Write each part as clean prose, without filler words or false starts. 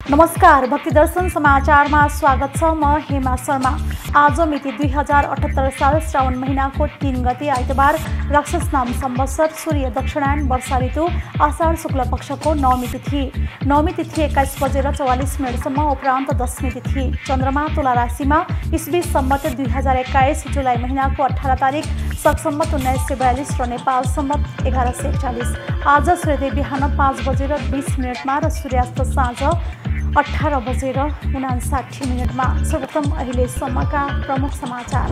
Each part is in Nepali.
नमस्कार, भक्ति दर्शन समाचारमा स्वागत छ। म हेमा शर्मा। आज मिति 2078 साल श्रावण महिनाको 3 गते आइतबार राक्षस नाम संवत्सर सूर्य दक्षिणायन वर्षा ऋतु आषाढ शुक्ल पक्षको नवमी तिथि। नवमी तिथि 21:44 उपरान्त दशमी तिथि। चन्द्रमा तुला राशिमा इस्वी सम्मत 2021 जुलाई महिनाको 18 तारिक शक सम्मत 1942 र नेपाल सम्मत 1141। आज सूर्योदय बिहान 5:20 र सूर्यास्त साँझ 18:59। सर्वप्रथम अहिलेसम्मका प्रमुख समाचार।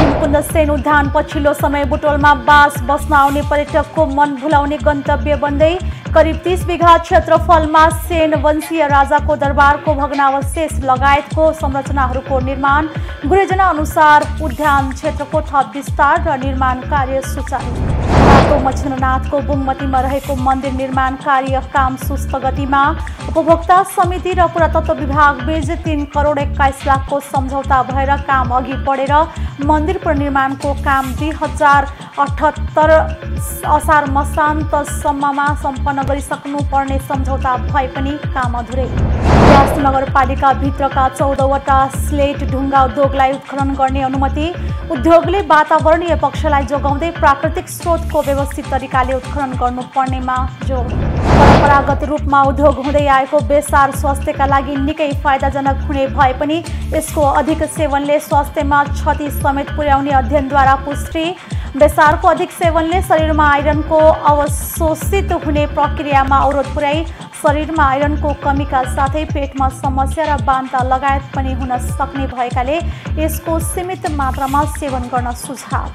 मुकुन्द सेन उद्यान पछिल्लो समय बुटवलमा बास बस्न आउने पर्यटकको मन भुलाउने गन्तव्य बन्दै करिब 30 बिघा क्षेत्रफलमा सेन वंशीय राजाको दरबारको भग्नावशेष लगायतको संरचनाहरूको निर्माण। गुरुजना अनुसार उद्यान क्षेत्रको थप विस्तार र निर्माण कार्य सुचारू। मच्छिन्द्रनाथको बुङमतीमा रहेको मन्दिर निर्माण कार्य काम सुस्त गतिमा। उपभोक्ता समिति र पुरातत्व विभाग बीच 3 करोड 21 लाखको सम्झौता भएर काम अघि बढेर मन्दिर पुनर्निर्माणको काम 2078 असार मसान्तसम्ममा सम्पन्न गरिसक्नु पर्ने सम्झौता भए पनि काम अधुरै। व्यास नगरपालिका भित्रका 14वटा स्लेट ढुङ्गा उद्योगलाई उत्खनन गर्ने अनुमति। उद्योगले वातावरणीय पक्षलाई जोगाउँदै प्राकृतिक स्रोतको व्यवस्थित तरिकाले उत्खनन गर्नुपर्नेमा जोड। परम्परागत रूपमा उद्योग हुँदै आएको बेसार स्वास्थ्यका लागि निकै फाइदाजनक हुने भए पनि यसको अधिक सेवनले स्वास्थ्यमा क्षति समेत पुर्याउने अध्ययनद्वारा पुष्टि। बेसारको अधिक सेवनले शरीरमा आइरनको अवशोषित हुने प्रक्रियामा अवरोध पुर्याई शरीरमा आइरनको कमीका साथै पेटमा समस्या र बान्ता लगायत पनि हुन सक्ने भएकाले यसको सीमित मात्रामा सेवन गर्न सुझाव।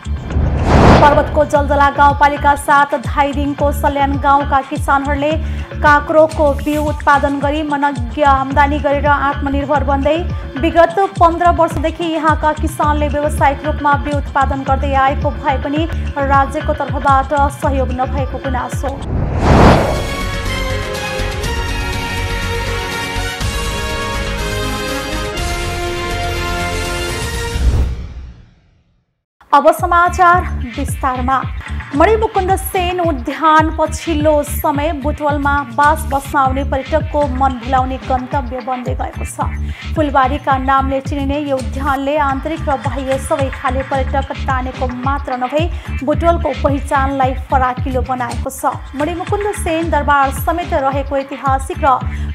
पर्वतको जलजला गाउँपालिका 7 धाइरिङको सल्यान गाउँका किसानहरूले काँक्रोको बिउ उत्पादन गरी मनज्ञ आम्दानी गरेर आत्मनिर्भर बन्दै विगत 15 वर्षदेखि यहाँका किसानले व्यावसायिक रूपमा बिउ उत्पादन गर्दै आएको भए पनि राज्यको तर्फबाट सहयोग नभएको गुनासो। अब समाचार विस्तारमा। मणिमुकुन्द सेन उद्यान पछिल्लो समय बुटवलमा बास बस्न आउने पर्यटकको मन भुलाउने गन्तव्य बन्दै गएको छ। फुलबारीका नामले चिनिने यो उद्यानले आन्तरिक र बाह्य सबै खाले पर्यटक तानेको मात्र नभई बुटवलको पहिचानलाई फराकिलो बनाएको छ। मणिमुकुन्द सेन दरबार समेत रहेको ऐतिहासिक र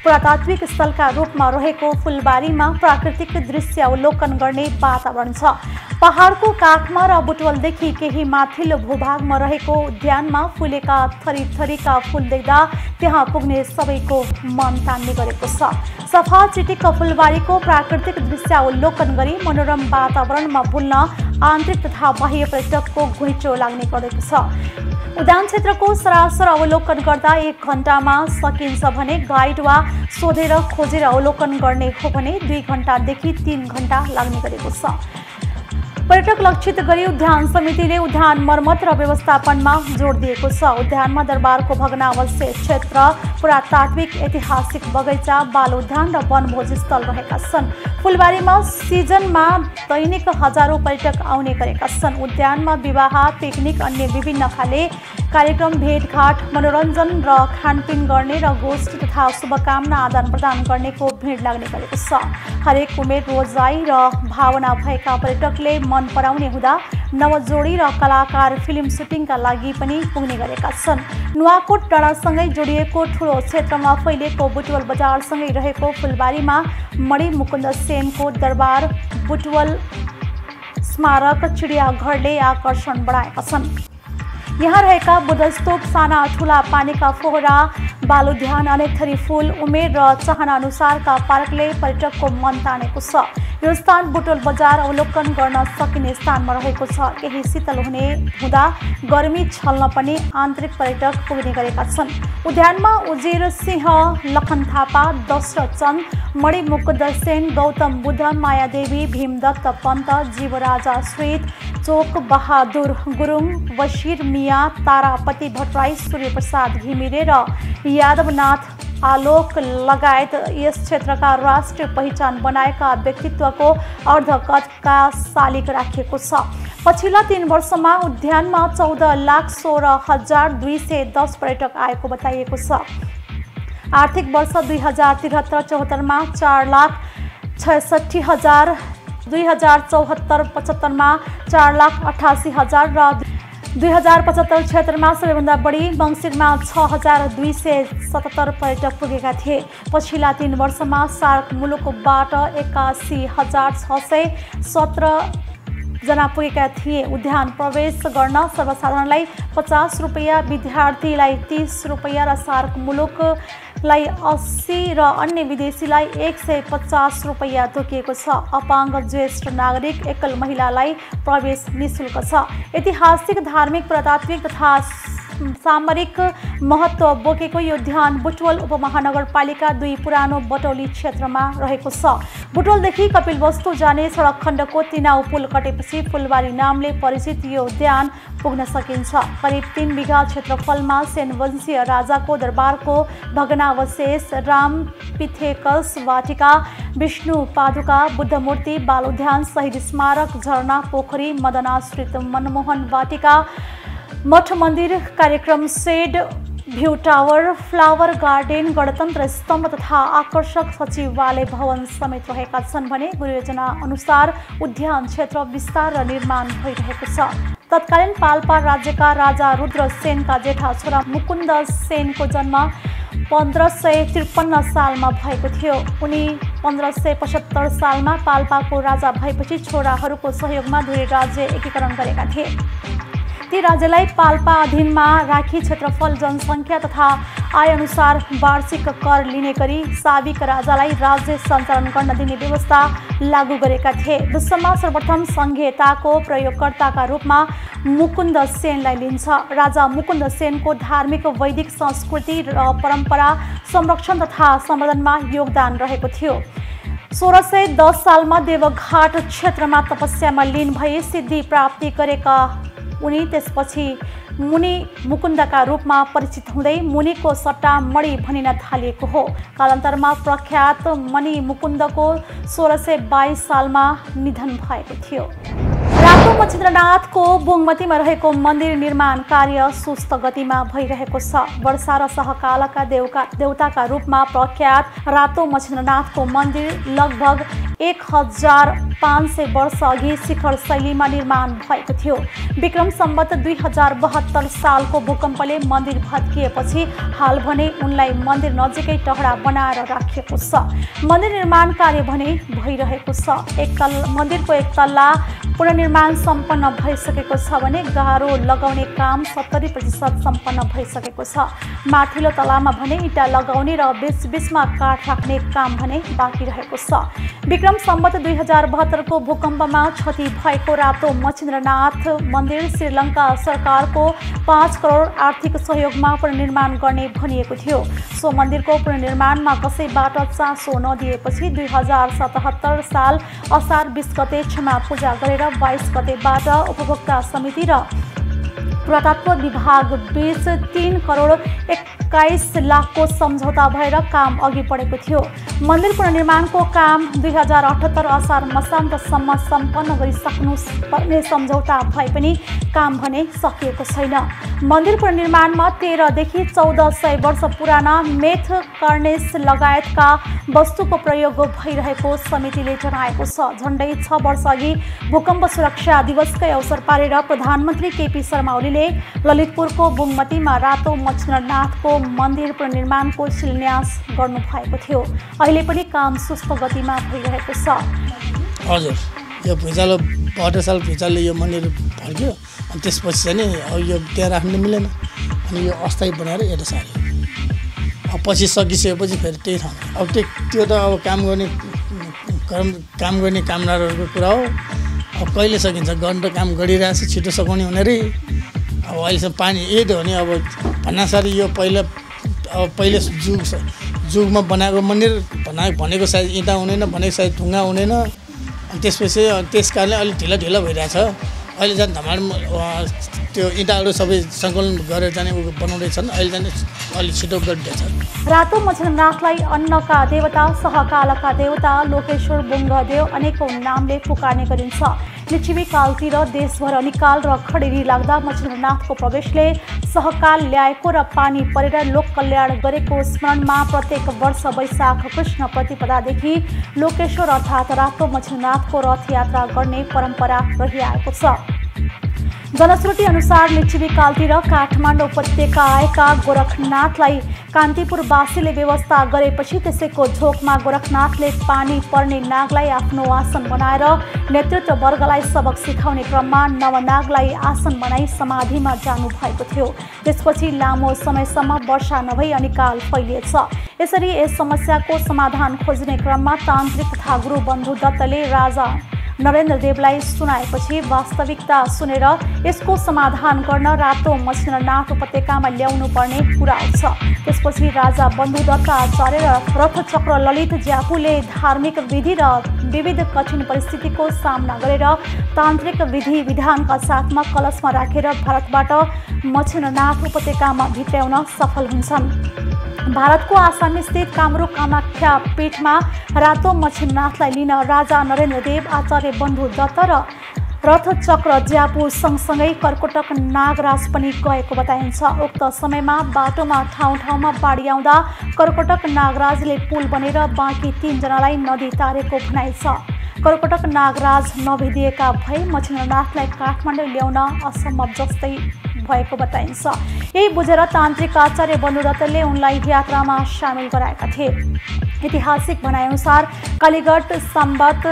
पुरातात्विक स्थलका रूपमा रहेको फुलबारीमा प्राकृतिक दृश्य अवलोकन गर्ने वातावरण छ। पहाडको काखमा र बुटवलदेखि केही माथिल्लो भूभागमा रहेको उद्यानमा फुलेका थरीथरीका फुल देख्दा त्यहाँ पुग्ने सबैको मन तान्ने गरेको छ। सफा चिटिक्क फुलबारीको प्राकृतिक दृश्य अवलोकन गरी मनोरम वातावरणमा भुल्न आन्तरिक तथा बाह्य पर्यटकको घुइँचो लाग्ने गरेको छ। उद्यान क्षेत्रको सरासर अवलोकन गर्दा 1 घण्टामा सकिन्छ भने गाइड वा सोधेर खोजेर अवलोकन गर्ने हो भने 2 घण्टादेखि 3 घण्टा लाग्ने गरेको छ। पर्यटक लक्षित गरी उद्यान समितिले उद्यान मर्मत र व्यवस्थापनमा जोड दिएको छ। उद्यानमा दरबारको भग्नावशेष क्षेत्र, पुरातात्विक ऐतिहासिक बगैँचा, बाल उद्यान र वनभोज स्थल रहेका छन्। फुलबारीमा सिजनमा दैनिक हजारौं पर्यटक आउने गरेका छन्। उद्यानमा विवाह, पिकनिक, अन्य विभिन्न खाले कार्यक्रम, भेटघाट, मनोरञ्जन र खानपिन गर्ने र गोष्ठी तथा शुभकामना आदान प्रदान गर्नेको भिड लाग्ने गरेको छ। हरेक उमेर, रोजाइ र भावना भएका पर्यटकले मन पराउने हुँदा नवजोडी र कलाकार फिल्म सुटिङका लागि पनि पुग्ने गरेका छन्। नुवाकोट डाँडासँगै जोडिएको ठुलो क्षेत्रमा फैलिएको बुटवल बजारसँगै रहेको फुलबारीमा मणिमुकुन्द सेनको दरबार, बुटवल स्मारक, चिडियाघरले आकर्षण बढाएका छन्। यहाँ रहेका बुद्धस्तूप, साना ठुला पानीका फोहरा, बाल उद्यान, अनेक थरी फूल, उमेर र चाहना अनुसारका पार्कले पर्यटकको मन तानेको छ। यो स्थान बुटवल बजार अवलोकन गर्न सकिने स्थानमा रहेको छ। केही शीतल हुँदा गर्मी छल्न पनि आन्तरिक पर्यटक पुग्ने गरेका छन्। उद्यानमा उजिर सिंह, लखन थापा, दशरथ चन्द, मणिमुकुन्द सेन, गौतम बुद्ध, मायादेवी, भीमदत्त पन्त, जीवराजा श्वेत, चोक बहादुर गुरुङ, बशीर मिया, तारापति भट्टराई, सूर्यप्रसाद घिमिरे र यादवनाथ आलोक लगायत यस क्षेत्रका राष्ट्रिय पहिचान बनाएका व्यक्तित्वको अर्धकथका शालिग राखिएको छ। पछिल्ला 3 वर्षमा उद्यानमा 14,16,210 पर्यटक आएको बताइएको छ। आर्थिक वर्ष 2073-74मा 4,66,000, 2074-75मा 4,88,000 र 2075-76मा सबैभन्दा बढी मङ्सिरमा 6,277 पर्यटक पुगेका थिए। पछिल्ला 3 वर्षमा सार्क मुलुकबाट 81,617 जना पुगेका थिए। उद्यान प्रवेश गर्न सर्वसाधारणलाई 50 रुपैयाँ, विद्यार्थीलाई 30 रुपैयाँ र सार्क मुलुकलाई 80 र अन्य विदेशीलाई 150 रुपैयाँ तोकिएको छ। अपाङ्ग, ज्येष्ठ नागरिक, एकल महिलालाई प्रवेश निःशुल्क छ। ऐतिहासिक, धार्मिक, पुरातात्विक तथा सामरिक महत्त्व बोकेको यो उद्यान बुटवल उपमहानगरपालिका 2 पुरानो बटौली क्षेत्रमा रहेको छ। बुटवलदेखि कपिलवस्तु जाने सडक खण्डको तिनाउ पुल कटेपछि फुलबारी नामले परिचित यो उद्यान पुग्न सकिन्छ। करिब 3 बिघा क्षेत्रफलमा सेन वंशीय राजाको दरबारको भग्नावशेष, राम पिथेकस वाटिका, विष्णु पादुका, बुद्ध मूर्ति, बाल उद्यान, शहीद स्मारक, झरना, पोखरी, मदनाश्रित मनमोहन वाटिका, मठ मन्दिर, कार्यक्रम shed, view tower, flower garden, गणतन्त्र स्तम्भ तथा आकर्षक सचिवालय भवन समेत रहेका छन् भने गुरुयोजना अनुसार उद्यान क्षेत्र विस्तार र निर्माण भइरहेको छ। तत्कालीन पाल्पा राज्यका राजा रुद्र सेनका जेठा छोरा मुकुन्द सेनको जन्म 1553 सालमा भएको थियो। उनी 1575 सालमा पाल्पाको राजा भएपछि छोराहरूको सहयोगमा दुई राज्य एकीकरण गरेका थिए। ती राज्यलाई पाल्पा अधीनमा राखी क्षेत्रफल, जनसङ्ख्या तथा आय अनुसार वार्षिक कर लिने गरी साबिक राजालाई राज्य सञ्चालन गर्न दिने व्यवस्था लागू गरेका थिए। विश्वमा सर्वप्रथम संहिताको प्रयोगकर्ताका रूपमा मुकुन्द सेनलाई लिन्छ। राजा मुकुन्द सेनको धार्मिक, वैदिक संस्कृति र परम्परा संरक्षण तथा सम्वर्धनमा योगदान रहेको थियो। 1610 सालमा देवघाट क्षेत्रमा तपस्यामा लीन भई सिद्धि प्राप्ति गरेका उनी त्यसपछि मुनि मुकुन्दका रूपमा परिचित हुँदै मुनिको सट्टा मणि भनिन थालिएको हो। कालान्तरमा प्रख्यात मणि मुकुन्दको 1622 सालमा निधन भएको थियो। रातो मच्छिन्द्रनाथको बोङमतीमा रहेको मन्दिर निर्माण कार्य सुस्त गतिमा भइरहेको छ। वर्षा र सहकालका देवताका रूपमा प्रख्यात रातो मच्छिन्द्रनाथको मन्दिर लगभग 1500 वर्ष अघि शिखर शैलीमा निर्माण भएको थियो। विक्रम सम्वत 2072 सालको भूकम्पले मन्दिर भत्किएपछि हाल भने उनलाई मन्दिर नजिकै टहरा बनाएर राखिएको छ। मन्दिर निर्माण कार्य भने भइरहेको छ। मन्दिरको एक तल्ला पुनर्निर्माण सम्पन्न भइसकेको छ भने गाह्रो लगाउने काम 70% सम्पन्न भइसकेको छ। माथिल्लो तलामा भने इँटा लगाउने र बीचमा काठ राख्ने काम भने बाँकी रहेको छ। विक्रम सम्वत 2072 को भूकम्पमा क्षति भएको रातो मच्छिन्द्रनाथ मन्दिर श्रीलङ्का सरकारको 5 करोड आर्थिक सहयोगमा पुनर्निर्माण गर्ने भनिएको थियो। सो मन्दिरको पुनर्निर्माणमा कसैबाट चासो नदिएपछि 2077 साल असार 20 गते क्षमा पूजा गरेर 22 गतेबाट उपभोक्ता समिति र पुरातत्व विभाग बीच 3 करोड 21 लाखको सम्झौता भएर काम अघि बढेको थियो। मन्दिर पुनर्निर्माणको काम 2078 असार मसान्तसम्म सम्पन्न गरिसक्नु पर्ने सम्झौता भए पनि काम भने सकिएको छैन। मन्दिर पुनर्निर्माणमा 13 देखि 1400 वर्ष पुराना मेथ कर्नेस लगायतका वस्तुको प्रयोग भइरहेको समितिले जनाएको छ। झन्डै 6 वर्ष अघि भूकम्प सुरक्षा दिवसकै अवसर पारेर प्रधानमन्त्री केपी शर्मा ओलीले ललितपुरको बुङमतीमा रातो मच्छिन्द्रनाथको मन्दिर पुनर्निर्माणको शिलान्यास गर्नुभएको थियो। अहिले पनि काम सुस्त गतिमा भइरहेको छ। हजुर, यो भुइँचालो 72 साल भुइँचालोले यो मन्दिर फर्क्यो अनि त्यसपछि चाहिँ नि अब यो त्यहाँ राख्नु मिलेन अनि यो अस्थायी बनाएर यता सार्यो। अब पछि सकिसकेपछि फेरि त्यही ठाउँ अब त्यो त अब काम गर्ने कामदारहरूको कुरा हो। अब कहिले सकिन्छ, गर्न त काम गरिरहेछ, छिटो सघाउने हुने रे। अब अहिलेसम्म पानी यही त हो नि। अब भन्नासारी यो पहिला जुगमा बनाएको मन्दिर भनेको साइज इँटा हुँदैन, भनेको साइज ढुङ्गा हुँदैन। अनि त्यसपछि त्यस कारणले अलिक ढिला भइरहेछ। अहिले झन् धमाड त्यो इँटाहरू सबै सङ्कलन गरेर जाने बनाउँदैछन्। अहिले जाने अलि छिटो गरिदिएछ। रातो मच्छरनाथलाई अन्नका देवता, सहकालका देवता, लोकेश्वर बुङ्गदेव अनेकौं नामले पुकार्ने गरिन्छ। लिच्छवी कालतिर देशभर अनिकाल र खडेरी लाग्दा मच्छरनाथको प्रवेशले सहकाल ल्याएको र पानी परेर लोक कल्याण गरेको स्मरणमा प्रत्येक वर्ष वैशाख कृष्ण प्रतिपदादेखि लोकेश्वर अर्थात् रातो मच्छरनाथको रथ यात्रा गर्ने परम्परा रहिआएको छ। जनश्रुति अनुसार लिच्छवी कालतिर काठमाडौँ उपत्यका आएका गोरखनाथलाई कान्तिपुरवासीले व्यवस्था गरेपछि त्यसैको झोकमा गोरखनाथले पानी पर्ने नागलाई आफ्नो आसन बनाएर नेतृत्व वर्गलाई सबक सिकाउने क्रममा नवनागलाई आसन बनाई समाधिमा जानुभएको थियो। त्यसपछि लामो समयसम्म वर्षा नभई अनिकाल फैलिएछ। यसरी यस समस्याको समाधान खोज्ने क्रममा तान्त्रिक तथा गुरु बन्धु दत्तले राजा नरेन्द्र देवलाई सुनाएपछि वास्तविकता सुनेर यसको समाधान गर्न रातो मच्छरनाथ उपत्यकामा ल्याउनु पर्ने कुरा उठ्छ। त्यसपछि राजा बन्धु दत्त आचार्य र रथचक्र ललित ज्यापुले धार्मिक विधि र विविध कठिन परिस्थितिको सामना गरेर तान्त्रिक विधि विधानका साथमा कलशमा राखेर भारतबाट मच्छरनाथ उपत्यकामा भित्र्याउन सफल हुन्छन्। भारतको आसाम स्थित कामरूप कामाख्या पीठमा रातो मच्छरनाथलाई लिन राजा नरेन्द्र देव, आचार्य बन्धु दत्त र रथचक्र ज्यापु सँगसँगै कर्कोटक नागराज पनि गएको बताइन्छ। उक्त समयमा बाटोमा ठाउँ ठाउँमा बाढी आउँदा कर्कोटक नागराजले पुल बनेर बाँकी 3 जनालाई नदी तारेको भनाइ छ। कर्कोटक नागराज नभेदिएका भए मच्छरनाथलाई काठमाडौँ ल्याउन असम्भव जस्तै भएको बताइन्छ। यही बुझेर तान्त्रिक आचार्य बन्धु दत्तले उनलाई यात्रामा सामेल गराएका थिए। ऐतिहासिक भनाइअनुसार कालीगढ सम्वत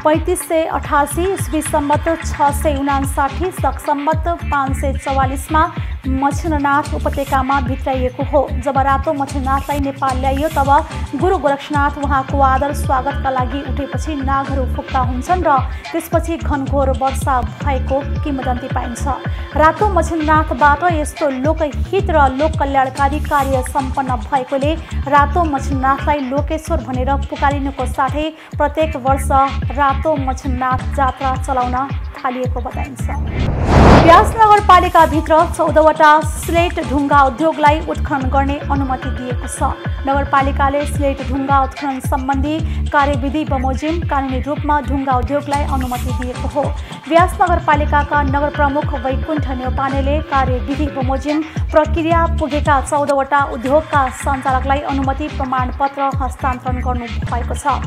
3588 ईस्वी सम्वत 659 शक सम्वत 544 मा मच्छरनाथ उपत्यकामा भित्राइएको हो। जब रातो मच्छरनाथलाई नेपाल ल्याइयो तब गुरु गोरक्षनाथ उहाँको आदर स्वागतका लागि उठेपछि नागहरू फुक्का हुन्छन् र त्यसपछि घनघोर वर्षा भएको किंवदन्ती पाइन्छ। रातो मच्छरनाथबाट यस्तो लोकहित र लोक कल्याणकारी कार्य सम्पन्न भएकोले रातो मच्छरनाथलाई लोकेश्वर भनेर पुकारिनुको साथै प्रत्येक वर्ष रातो मच्छरनाथ जात्रा चलाउन थालिएको बताइन्छ। व्यास नगरपालिकाभित्र 14वटा स्लेट ढुङ्गा उद्योगलाई उत्खनन गर्ने अनुमति दिएको छ। नगरपालिकाले स्लेट ढुङ्गा उत्खनन सम्बन्धी कार्यविधि बमोजिम कानुनी रूपमा ढुङ्गा उद्योगलाई अनुमति दिएको हो। व्यास नगरपालिकाका नगर प्रमुख वैकुण्ठ न्यौपानेले कार्यविधि बमोजिम प्रक्रिया पुगेका 14वटा उद्योगका सञ्चालकलाई अनुमति प्रमाणपत्र हस्तान्तरण गर्नु भएको छ।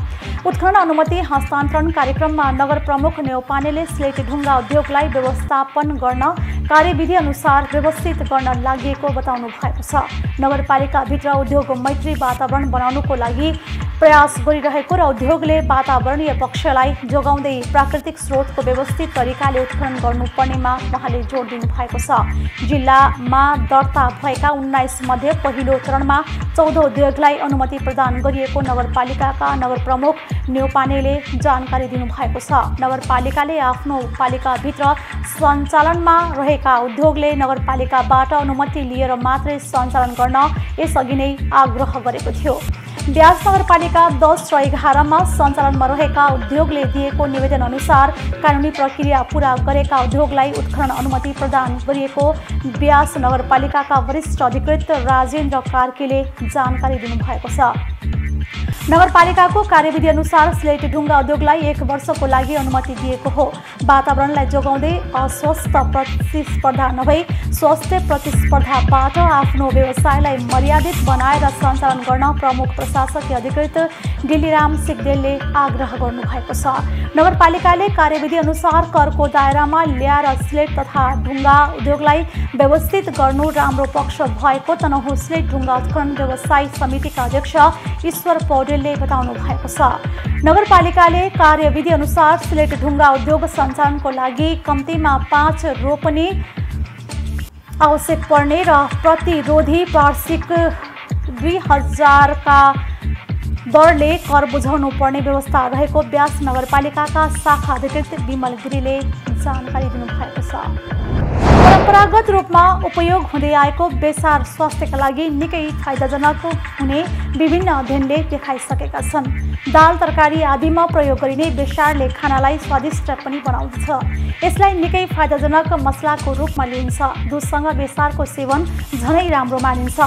उत्खनन अनुमति हस्तान्तरण कार्यक्रममा नगर प्रमुख न्यौपानेले स्लेट ढुङ्गा उद्योगलाई व्यवस्थापन गर्न कार्यविधि अनुसार व्यवस्थित गर्न लागि बताउनु भएको छ। नगरपालिकाभित्र उद्योग मैत्री वातावरण बनाउनुको लागि प्रयास गरिरहेको र उद्योगले वातावरणीय पक्षलाई जोगाउँदै प्राकृतिक स्रोतको व्यवस्थित तरिकाले उत्खनन गर्नुपर्नेमा उहाँले जोड दिनु भएको छ। जिल्लामा दर्ता भएका 19 मध्ये पहिलो चरणमा 14 उद्योगलाई अनुमति प्रदान गरिएको नगरपालिकाका नगर प्रमुख न्यौपानेले जानकारी दिनुभएको छ। नगरपालिकाले आफ्नो पालिकाभित्र सञ्चालनमा रहेका उद्योगले नगरपालिकाबाट अनुमति लिएर मात्रै सञ्चालन गर्न यसअघि नै आग्रह गरेको थियो। व्यास नगरपालिका 10 र 11 मा सञ्चालनमा रहेका उद्योगले दिएको निवेदन अनुसार कानुनी प्रक्रिया पूरा गरेका उद्योगलाई उत्खनन अनुमति प्रदान गरिएको व्यास नगरपालिकाका वरिष्ठ अधिकृत राजेन्द्र कार्कीले जानकारी दिनुभएको छ। नगरपालिकाको कार्यविधि अनुसार स्लेट ढुङ्गा उद्योगलाई 1 वर्षको लागि अनुमति दिएको हो। वातावरणलाई जोगाउँदै अस्वस्थ प्रतिस्पर्धा नभई स्वस्थ प्रतिस्पर्धाबाट आफ्नो व्यवसायलाई मर्यादित बनाएर सञ्चालन गर्न प्रमुख प्रशासकीय अधिकृत डिलिराम सिगदेलले आग्रह गर्नुभएको छ। नगरपालिकाले कार्यविधि अनुसार करको दायरामा ल्याएर स्लेट तथा ढुङ्गा उद्योगलाई व्यवस्थित गर्नु राम्रो पक्ष भएको तनहुँ स्लेट ढुङ्गा उत्खनन व्यवसायी समितिका अध्यक्ष ईश्वर पौडेलले बताउनु भएको छ। नगरपालिकाले कार्यविधि अनुसार स्लेट ढुङ्गा उद्योग सञ्चालनको लागि कम्तीमा 5 रोपनी आवश्यक पर्ने र प्रतिरोधी वार्षिक 2000 का दरले कर बुझाउनु पर्ने व्यवस्था रहेको व्यास नगरपालिकाका शाखा अधिकृत विमल गिरीले जानकारी दिनुभएको छ। परम्परागत रूपमा उपयोग हुँदै आएको बेसार स्वास्थ्यका लागि निकै फाइदाजनक हुने विभिन्न अध्ययनले देखाइसकेका छन्। दाल तरकारी आदिमा प्रयोग गरिने बेसारले खानालाई स्वादिष्ट पनि बनाउँदछ। यसलाई निकै फाइदाजनक मसलाको रूपमा लिइन्छ। दुधसँग बेसारको सेवन झनै राम्रो मानिन्छ।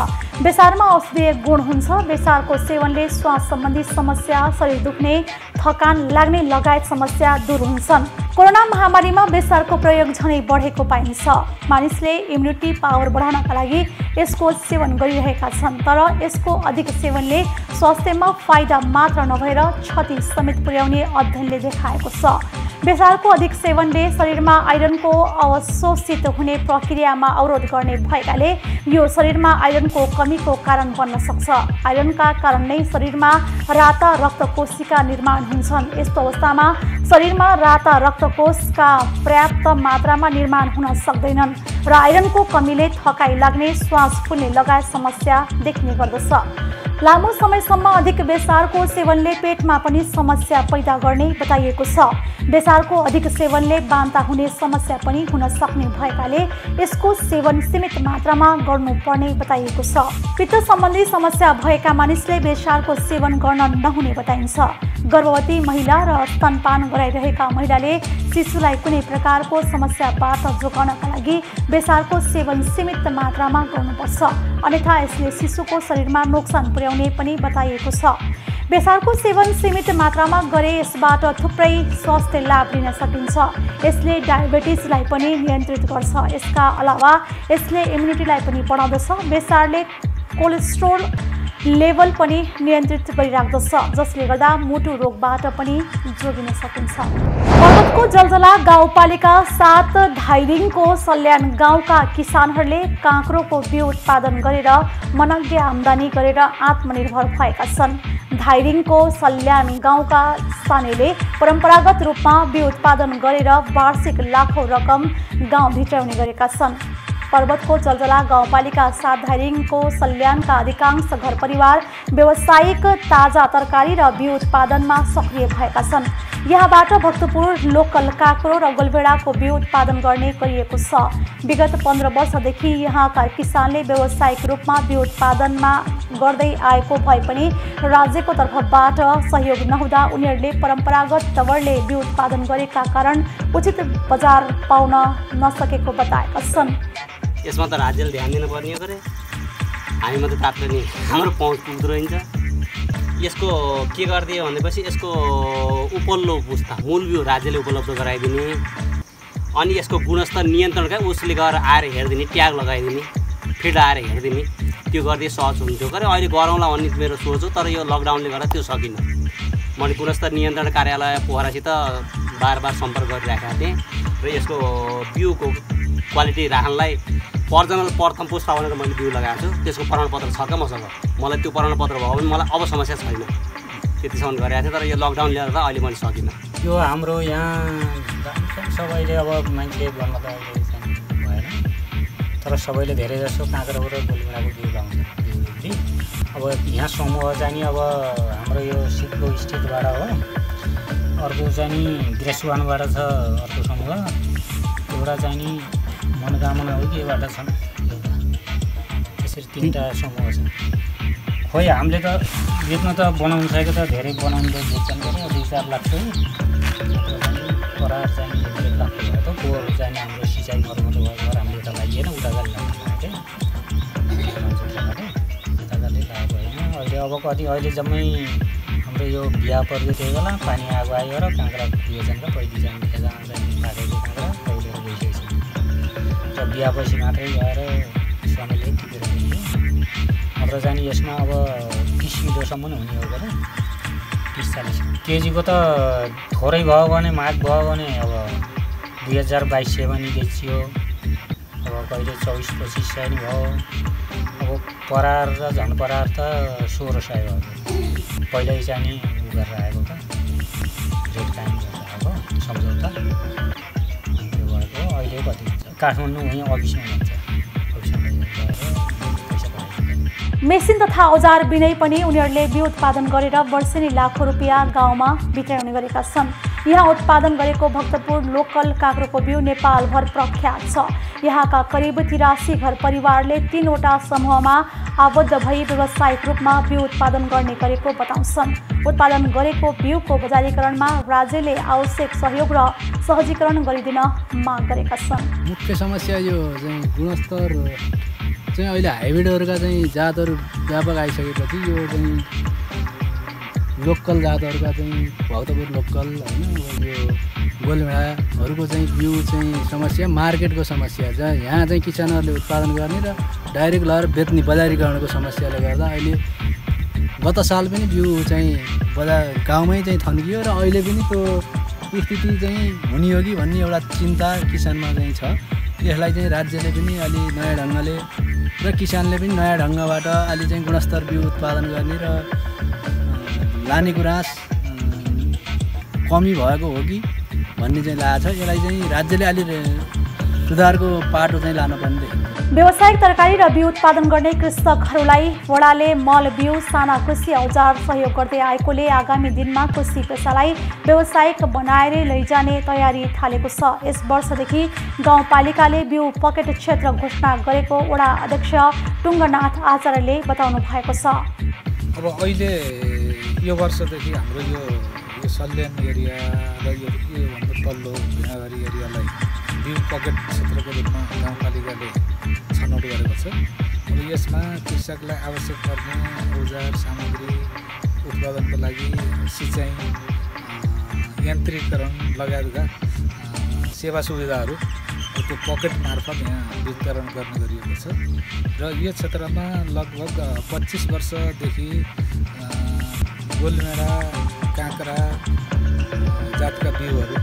बेसारमा औषधीय गुण हुन्छ। बेसारको सेवनले श्वास सम्बन्धी समस्या, शरीर दुख्ने, थकान लाग्ने लगायत समस्या दूर हुन्छन्। कोरोना महामारीमा बेसारको प्रयोग झनै बढेको पाइन्छ। मानिसले इम्युनिटी पावर बढाउनका लागि यसको सेवन गरिरहेका छन्, तर यसको अधिक सेवनले स्वास्थ्यमा फाइदा मात्र नभएर क्षति समेत पुर्याउने अध्ययनले देखाएको छ। बेसारको अधिक सेवनले शरीरमा आइरनको अवशोषित हुने प्रक्रियामा अवरोध गर्ने भएकाले यो शरीरमा आइरनको कमीको कारण बन्न सक्छ। आइरनका कारण नै शरीरमा राता रक्तकोशिका निर्माण हुन्छन्। यस्तो अवस्थामा शरीरमा राता रक्तकोशका पर्याप्त मात्रामा निर्माण हुन सक्दैनन् र आइरनको कमीले थकाइ लाग्ने, श्वास फुल्ने लगायत समस्या देखिने गर्दछ। लामो समयसम्म अधिक बेसारको सेवनले पेटमा पनि समस्या पैदा गर्ने बताइएको छ। बेसारको अधिक सेवनले बान्ता हुने समस्या पनि हुन सक्ने भएकाले यसको सेवन सीमित मात्रामा गर्नुपर्ने बताइएको छ। पित्त सम्बन्धी समस्या भएका मानिसले बेसारको सेवन गर्न नहुने बताइन्छ। गर्भवती महिला र स्तनपान गराइरहेका महिलाले शिशुलाई कुनै प्रकारको समस्याबाट जोगाउनका लागि बेसारको सेवन सीमित मात्रामा गर्नुपर्छ, अन्यथा यसले शिशुको शरीरमा नोक्सान पुर्याउने पनि बताइएको छ। बेसारको सेवन सीमित मात्रामा गरे यसबाट थुप्रै स्वास्थ्य लाभ लिन सकिन्छ। यसले डायबिटिजलाई पनि नियन्त्रित गर्छ। यसका अलावा यसले इम्युनिटीलाई पनि बढाउँदछ। बेसारले कोलेस्ट्रोल लेभल पनि नियन्त्रित गरिराख्दछ, जसले गर्दा मुटु रोगबाट पनि जोगिन सकिन्छ। पर्वतको जलजला गाउँपालिका 7 धाइरिङको सल्यान गाउँका किसानहरूले काँक्रोको बिउ उत्पादन गरेर मनग्गे आम्दानी गरेर आत्मनिर्भर भएका छन्। धाइरिङको सल्यान गाउँका स्थानीयले परम्परागत रूपमा बिउ उत्पादन गरेर वार्षिक लाखौं रकम गाउँ भित्राउने गरेका छन्। पर्वतको जलजला गाउँपालिका 7 धाइरिङको सल्यानका अधिकांश घर परिवार व्यावसायिक ताजा तरकारी र बिउ उत्पादनमा सक्रिय भएका छन्। यहाँबाट भक्तपुर लोकल काँक्रो र गोलभेडाको बिउ उत्पादन गर्ने गरिएको छ। विगत 15 वर्षदेखि यहाँका किसानले व्यावसायिक रूपमा बिउ उत्पादनमा गर्दै आएको भए पनि राज्यको तर्फबाट सहयोग नहुँदा उनीहरूले परम्परागत तवरले बिउ उत्पादन गरेका कारण उचित बजार पाउन नसकेको बताएका छन्। यसमा त राज्यले ध्यान दिनुपर्ने हो गरे, हामी मात्रै तात्रो नि हाम्रो पहुँच पुग्दो रहन्छ। यसको के गरिदियो भनेपछि यसको उपल्लो पुस्ता मूल बिउ राज्यले उपलब्ध गराइदिने, अनि यसको गुणस्तर नियन्त्रणका उसले गएर आएर हेरिदिने, ट्याग लगाइदिने, फिल्ड आएर हेरिदिने, त्यो गरिदिए सहज हुन्थ्यो। गरे अहिले गरौँला भन्ने मेरो सोच हो, तर यो लकडाउनले गर्दा त्यो सकिनँ। मैले गुणस्तर नियन्त्रण कार्यालय पोखरासित बार सम्पर्क गरिराखेका थिएँ र यसको बिउको क्वालिटी राख्नलाई प्रथम पुस्ता भनेर मैले बिउ लगाएको छु। त्यसको प्रमाणपत्र छ क्या मसँग। मलाई त्यो प्रमाणपत्र भयो भने मलाई अब समस्या छैन। त्यतिसम्म गरेको थिएँ, तर यो लकडाउनले गर्दा अहिले मैले सकिनँ। यो हाम्रो यहाँ सबैले अब मान्छे गर्न त भएन, तर सबैले धेरै जसो काँक्रो र गोलभेडाको बिउ लाउँछ। अब यहाँ समूह चाहिँ नि अब हाम्रो यो सिटको स्टेटबाट हो, अर्को चाहिँ नि ग्रेसवानबाट छ अर्को समूह, एउटा चाहिँ नि मनोकामना हो कि एबाट छन्। त्यसरी 3टा समूह छ। खोइ हामीले त बेच्न त बनाउनु सकेको त धेरै बनाउनु त बेच्छन् गऱ्यो 2-4 लाख चाहिँ परार चाहिँ 1 लाख भयो त। कोर चाहिँ हाम्रो सिँचाइ मर्मत भयो, हामीले त लागिएन, उता गाडी लाग्नु थियो उता गाडी लागेको होइन। अहिले अब कति अहिले जम्मै हाम्रो यो बिहा पर्यो त्यही बेला पानी आगो आयो र काँक्रा बेचन र पहिली चाहिँ खेजान चाहिँ पाकेको काँक्रा पहिलेर गइसकेको छ। र बिहापछि मात्रै गएर समयले टिपेर दियो। नत्र जाने यसमा अब 30 किलोसम्म हुने हो भने 30-40 केजीको त थोरै भयो भने माग भयो भने अब 2022 पनि बेचियो, अब कहिले 24-25 सय नि भयो। अब परार र झन् परार त 1600 भयो। पहिल्यै चाहिँ नि उ गरेर आएको त रेट कायम गरेर आएको सम्झौता त्यो भएको। अहिले कति हुन्छ काठमाडौँ वहीँ अफिसमा हुन्छ, मेसिन तथा औजार बिनै पनि उनीहरूले बिउ उत्पादन गरेर वर्षेनी लाखौं रुपियाँ गाउँमा भित्राउने गरेका छन्। यहाँ उत्पादन गरेको भक्तपुर लोकल काँक्रोको बिउ नेपालभर प्रख्यात छ। यहाँका करिब 83 घर परिवारले 3वटा समूहमा आबद्ध भई व्यावसायिक रूपमा बिउ उत्पादन गर्ने गरेको बताउँछन्। उत्पादन गरेको बिउको बजारीकरणमा राज्यले आवश्यक सहयोग र सहजीकरण गरिदिन माग गरेका छन्। मुख्य समस्या यो चाहिँ गुणस्तर चाहिँ अहिले हाइब्रिडहरूका चाहिँ जातहरू व्यापक आइसकेपछि यो चाहिँ लोकल जातहरूका चाहिँ भक्तपुर लोकल होइन यो गोलभेडाहरूको चाहिँ बिउ चाहिँ समस्या मार्केटको समस्या छ। यहाँ चाहिँ किसानहरूले उत्पादन गर्ने र डाइरेक्ट लगेर बेच्ने बजारीकरणको समस्याले गर्दा अहिले गत साल पनि बिउ चाहिँ गाउँमै चाहिँ थन्कियो र अहिले पनि त्यो स्थिति चाहिँ हुने हो कि भन्ने एउटा चिन्ता किसानमा चाहिँ छ। यसलाई चाहिँ राज्यले पनि अलि नयाँ ढङ्गले र किसानले पनि नयाँ ढङ्गबाट अलि चाहिँ गुणस्तर बिउ उत्पादन गर्ने र लाने गुराँस कमी भएको हो कि भन्ने चाहिँ लागेको छ। यसलाई चाहिँ राज्यले अलि सुधारको पाटो चाहिँ लानुपर्ने देखिन्छ। व्यावसायिक तरकारी र बिउ उत्पादन गर्ने कृषकहरूलाई वडाले मल बिउ साना कृषि औजार सहयोग गर्दै आएकोले आगामी दिनमा कृषि पेसालाई व्यावसायिक बनाएर लैजाने तयारी थालेको छ। यस वर्षदेखि गाउँपालिकाले बिउ पकेट क्षेत्र घोषणा गरेको वडा अध्यक्ष टुङ्गनाथ आचार्यले बताउनु भएको छ। अब अहिले यो वर्षदेखि हाम्रो यो सल्यान एरिया र यो भन्दा तल्लो भिनाबारी एरियालाई बिउ पकेट क्षेत्रको रूपमा गाउँपालिकाले छनौट गरेको छ। अब यसमा कृषकलाई आवश्यक पर्ने औजार सामग्री उत्पादनको लागि सिँचाइ यन्त्रीकरण लगायतका सेवा सुविधाहरू त्यो पकेट मार्फत यहाँ वितरण गर्ने गरिएको छ र यो क्षेत्रमा लगभग 25 वर्षदेखि गोलभेडा काँक्रा जातका बिउहरू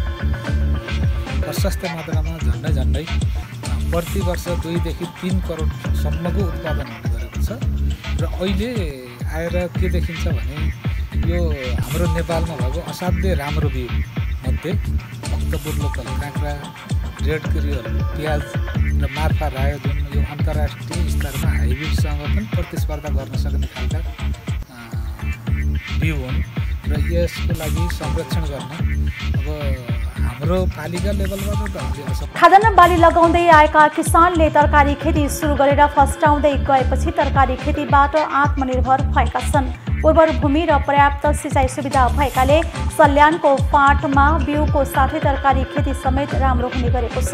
प्रशस्त मात्रामा झन्डै प्रति वर्ष 2 देखि 3 करोडसम्मको उत्पादन हुने गरेको छ। र अहिले आएर के देखिन्छ भने यो हाम्रो नेपालमा भएको असाध्यै राम्रो बिउ मध्ये भक्तपुर लोकल काँक्रा, रेड क्रियोल, प्याज र मार्फा रायो जुन यो अन्तर्राष्ट्रिय स्तरमा हाइब्रिडसँग पनि प्रतिस्पर्धा गर्न सक्ने खालका बिउ हुन् र यसको लागि संरक्षण गर्न अब हाम्रो पालिका लेभलबाट त खाद्यान्न बाली लगाउँदै आएका किसानले तरकारी खेती सुरु गरेर फस्टाउँदै गएपछि तरकारी खेतीबाट आत्मनिर्भर भएका छन्। उर्वर भूमि र पर्याप्त सिँचाइ सुविधा भएकाले सल्यानको फाँटमा बिउको साथै तरकारी खेती समेत राम्रो हुने गरेको छ।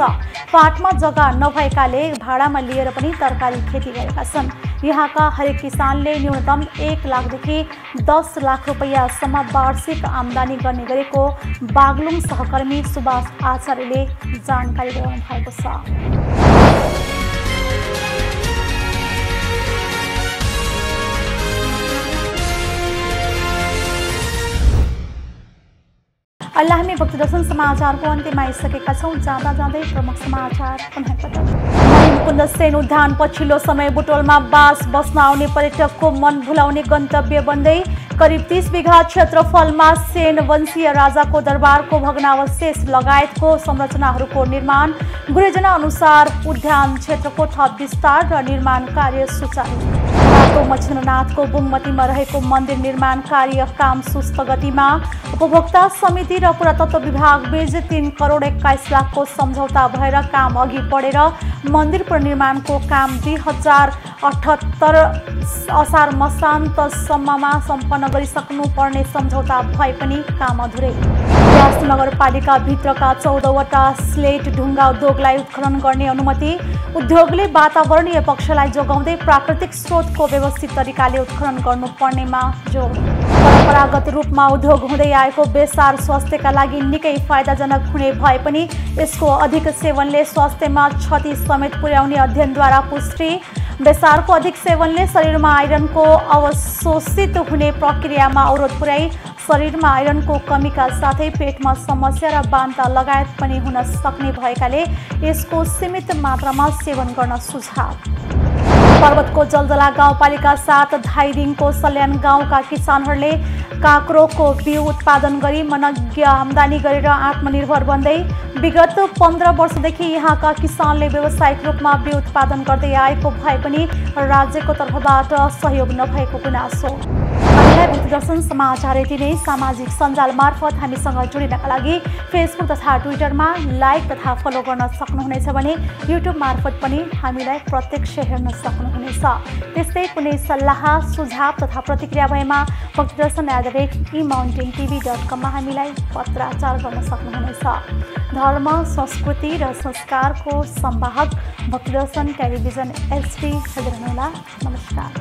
फाँटमा जग्गा नभएकाले भाडामा लिएर पनि तरकारी खेती गरेका छन्। यहाँका हरेक किसानले न्यूनतम 1 लाखदेखि 10 लाख रुपैयाँसम्म वार्षिक आम्दानी गर्ने गरेको बागलुङ सहकर्मी सुभाष आचार्यले जानकारी गराउनु भएको छ। अहिले हामी भक्तिदर्शन समाचारको अन्त्यमा आइसकेका छौँ। जाँदा जाँदै प्रमुख समाचार पुनः पटक। मणिमुकुन्द सेन उद्यान पछिल्लो समय बुटोलमा बास बस्न आउने पर्यटकको मन भुलाउने गन्तव्य बन्दै करिब 30 बिघा क्षेत्रफलमा सेन वंशीय राजाको दरबारको भग्नावशेष लगायतको संरचनाहरूको निर्माण। गुरुजना अनुसार उद्यान क्षेत्रको थप विस्तार र निर्माण कार्य सुचारू। मच्छिन्द्रनाथको बुङमतीमा रहेको मन्दिर निर्माण कार्य काम सुस्त गतिमा। उपभोक्ता समिति र पुरातत्व विभाग बीच 3 करोड 21 लाखको सम्झौता भएर काम अघि बढेर मन्दिर पुनर्निर्माणको काम 2078 असार मसान्तसम्ममा सम्पन्न गरिसक्नु पर्ने सम्झौता भए पनि काम अधुरै। व्यास नगरपालिका भित्रका 14वटा स्लेट ढुङ्गा उद्योगलाई उत्खनन गर्ने अनुमति। उद्योगले वातावरणीय पक्षलाई जोगाउँदै प्राकृतिक स्रोतको व्यवस्थित तरिकाले उत्खनन गर्नुपर्नेमा जोड। परम्परागत रूपमा उद्योग हुँदै आएको बेसार स्वास्थ्यका लागि निकै फाइदाजनक हुने भए पनि यसको अधिक सेवनले स्वास्थ्यमा क्षति समेत पुर्याउने अध्ययनद्वारा पुष्टि। बेसारको अधिक सेवनले शरीरमा आइरनको अवशोषित हुने प्रक्रियामा अवरोध पुर्याई शरीरमा आइरनको कमीका साथै पेटमा समस्या र बान्ता लगायत पनि हुन सक्ने भएकाले यसको सीमित मात्रामा सेवन गर्न सुझाव। पर्वतको जलजला गाउँपालिका 7 धाइदिङको सल्यान गाउँका किसानहरूले काँक्रोको बिउ उत्पादन गरी मनज्ञ आम्दानी गरेर आत्मनिर्भर बन्दै विगत 15 वर्षदेखि यहाँका किसानले व्यावसायिक रूपमा बिउ उत्पादन गर्दै आएको भए पनि राज्यको तर्फबाट सहयोग नभएको गुनासो। हामीलाई भक्तिदर्शन समाचार यति नै। सामाजिक सञ्जाल मार्फत हामीसँग जोडिनका लागि फेसबुक तथा ट्विटरमा लाइक तथा फलो गर्न सक्नुहुनेछ भने युट्युब मार्फत पनि हामीलाई प्रत्यक्ष हेर्न सक्नुहुनेछ। त्यस्तै कुनै सल्लाह सुझाव तथा प्रतिक्रिया भएमा भक्तिदर्शन@emountaintv.com मा हामीलाई पत्राचार गर्न सक्नुहुनेछ। धर्म, संस्कृति र संस्कारको संवाहक भक्तिदर्शन टेलिभिजन HD। नमस्कार।